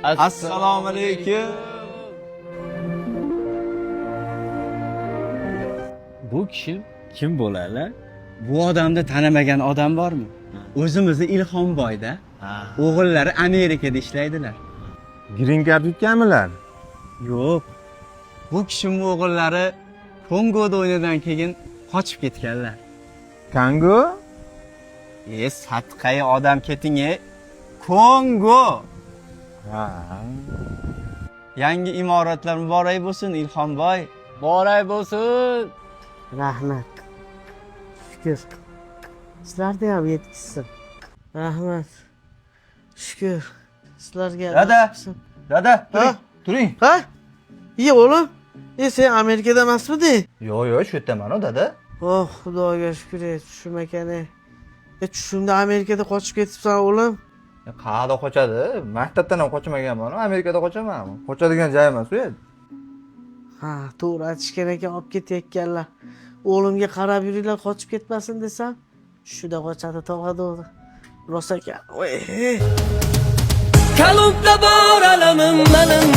Assalomu alaykum. Bu kishi kim bo'ladi? Bu odamni tanimagan odam bormi? O'zimizni Ilhomboyda. O'g'illari Amerikada ishlaydilar. Green card yutganmilar? Yo'q. Bu kishimning o'g'illari Kongoda o'ynadan keyin qochib ketganlar. Kongo? Satqay odam keting-e. Kongo. Ha. Yangi imoratlar muborak bo'lsin Ilhomboy. Boray bo'lsin. Rahmat. Shukr. Sizlarga ham yetkazsin. Rahmat. Shukr. Sizlarga Dada. yetkazsin. Dada, Ha? turing. Ha? Oğlum. Sen Amerika'da emasmiding? Yo'q, shu yerdaman-ku, dada. Oh, Xudoga shukr et, tushum ekan. Tushimda Amerikada qochib ketibsan o'g'lim. Qayerda qochadi? Maktabdan ham qochmaganman, Amerikada qochaman. Qochadigan joy emas u yer. Ha, to'g'ri aytishgan ekan, olib ketayotganlar. O'g'limga qarab yuringlar, qochib ketmasin desam, shuda qochadi tog'ada. Rost ekan. Kalubda bor alamim mening